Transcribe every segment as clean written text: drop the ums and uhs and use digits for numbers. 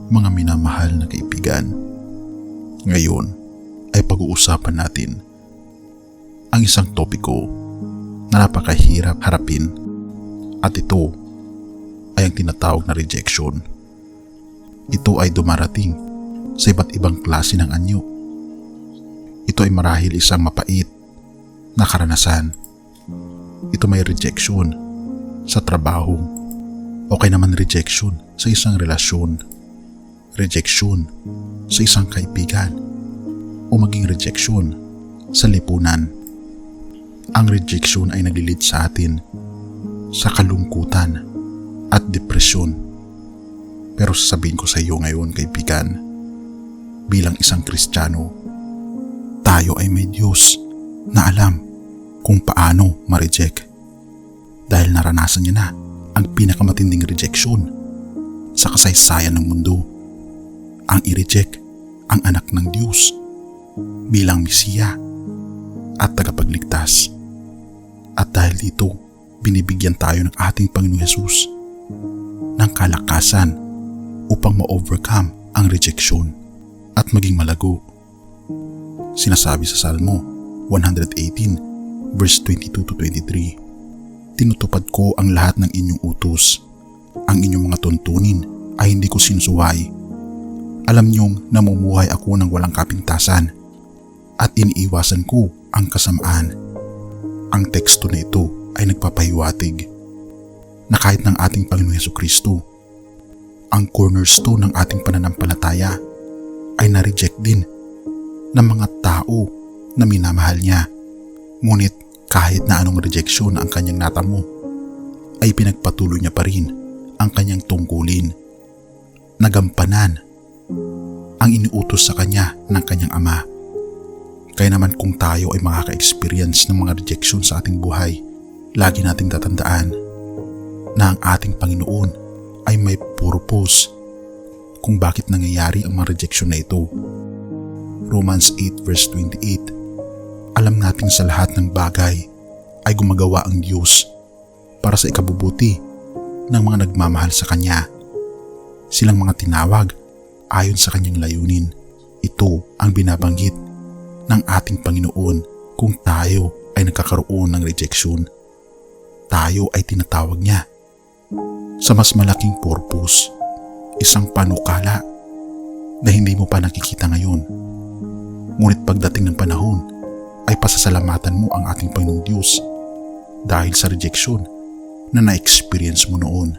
Mga minamahal na kaibigan, ngayon ay pag-uusapan natin ang isang topiko na napakahirap harapin, at ito ay ang tinatawag na rejection. Ito ay dumarating sa iba't ibang klase ng anyo. Ito ay marahil isang mapait na karanasan. Ito may rejection sa trabaho, o kaya naman rejection sa isang relasyon, rejection sa isang kaibigan, o maging rejection sa lipunan. Ang rejection ay naglilid sa atin sa kalungkutan at depresyon. Pero sasabihin ko sa iyo ngayon, kaibigan, bilang isang Kristiyano, tayo ay may Diyos na alam kung paano ma-reject, dahil naranasan niya na ang pinakamatinding rejection sa kasaysayan ng mundo, ang i-reject ang anak ng Diyos bilang Mesiya at tagapagligtas. At dahil dito, binibigyan tayo ng ating Panginoong Hesus ng kalakasan upang ma-overcome ang rejection at maging malago. Sinasabi sa Salmo 118 verse 22 to 23, "Tinutupad ko ang lahat ng inyong utos. Ang inyong mga tuntunin ay hindi ko sinusuway. Alam niyong namumuhay ako ng walang kapintasan at iniiwasan ko ang kasamaan." Ang teksto na ito ay nagpapahiwatig na kahit ng ating Panginoong Hesukristo, ang cornerstone ng ating pananampalataya, ay na-reject din ng mga tao na minamahal niya. Ngunit kahit na anong rejection ang kanyang natamo, ay pinagpatuloy niya pa rin ang kanyang tungkulin. Nagampanan ang iniutos sa kanya ng kanyang Ama. Kaya naman kung tayo ay makaka-experience ng mga rejection sa ating buhay, lagi nating tatandaan na ang ating Panginoon ay may purpose kung bakit nangyayari ang mga rejection na ito. Romans 8 verse 28, alam natin sa lahat ng bagay ay gumagawa ang Diyos para sa ikabubuti ng mga nagmamahal sa Kanya, silang mga tinawag ayon sa Kanyang layunin. Ito ang binabanggit ng ating Panginoon kung tayo ay nagkakaroon ng rejection. Tayo ay tinatawag niya sa mas malaking purpose, isang panukala na hindi mo pa nakikita ngayon. Ngunit pagdating ng panahon ay pasasalamatan mo ang ating Panginoong Diyos dahil sa rejection na na-experience mo noon.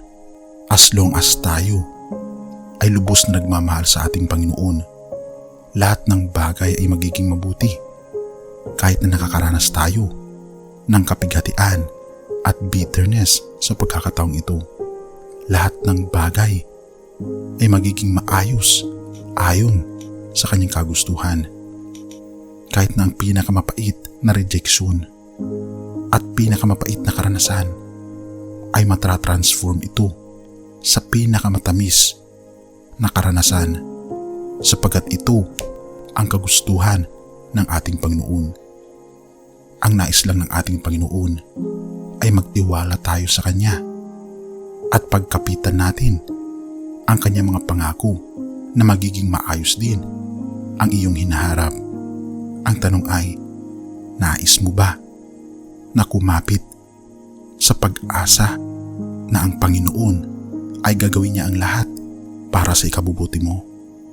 As long as tayo ay lubos na nagmamahal sa ating Panginoon, lahat ng bagay ay magiging mabuti. Kahit na nakakaranas tayo ng kapighatian at bitterness sa pagkakataong ito, lahat ng bagay ay magiging maayos ayon sa kanyang kagustuhan. Kahit na ang pinakamapait na rejection at pinakamapait na karanasan ay matratransform ito sa pinakamatamis na karanasan, sapagkat ito ang kagustuhan ng ating Panginoon. Ang nais lang ng ating Panginoon ay magtiwala tayo sa Kanya at pagkapitan natin ang Kanyang mga pangako na magiging maayos din ang iyong hinaharap. Ang tanong ay, nais mo ba na kumapit sa pag-asa na ang Panginoon ay gagawin niya ang lahat para sa ikabubuti mo?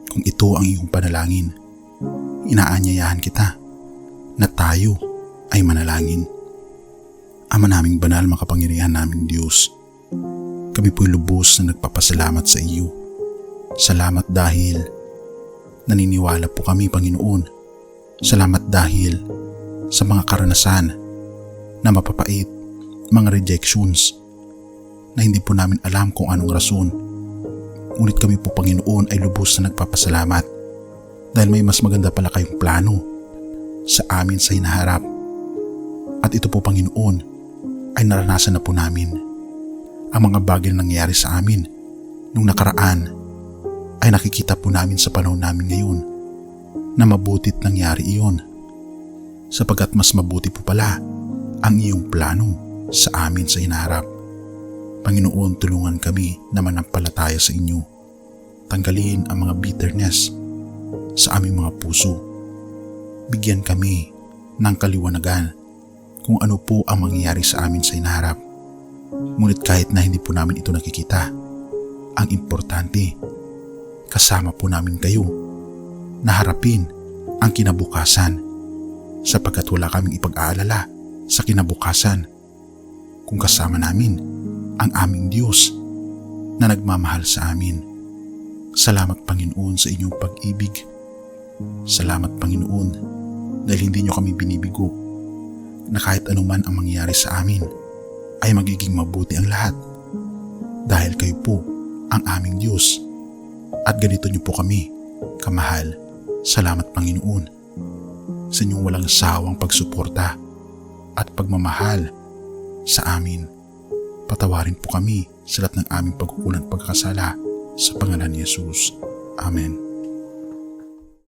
Kung ito ang iyong panalangin, inaanyayahan kita na tayo ay manalangin. Ama naming banal, makapangyarihan naming Diyos, kami po'y lubos na nagpapasalamat sa iyo. Salamat dahil naniniwala po kami, Panginoon. Salamat dahil sa mga karanasan na mapapait, mga rejections na hindi po namin alam kung anong rason. Ngunit kami po, Panginoon, ay lubos na nagpapasalamat dahil may mas maganda pala kayong plano sa amin sa hinaharap. At ito po, Panginoon, ay naranasan na po namin. Ang mga bagay na nangyayari sa amin nung nakaraan ay nakikita po namin sa panahon namin ngayon na mabutit nangyari iyon, sapagkat mas mabuti po pala ang iyong plano sa amin sa hinaharap. Panginoon, tulungan kami na manampalataya sa inyo Tanggalin ang mga bitterness sa aming mga puso. Bigyan kami ng kaliwanagan kung ano po ang mangyayari sa amin sa hinaharap. Ngunit kahit na hindi po namin ito nakikita, ang importante, kasama po namin kayo na harapin ang kinabukasan, sapagkat wala kaming ipag-aalala sa kinabukasan kung kasama namin ang aming Diyos na nagmamahal sa amin. Salamat Panginoon sa inyong pag-ibig. Salamat Panginoon dahil hindi nyo kami binibigo na kahit anuman ang mangyayari sa amin ay magiging mabuti ang lahat dahil kayo po ang aming Diyos at ganito nyo po kami kamahal. Salamat Panginoon sa inyong walang sawang pagsuporta at pagmamahal sa amin. Patawarin po kami sa lahat ng aming pagkukulang at pagkakasala sa pangalan ni Jesus. Amen.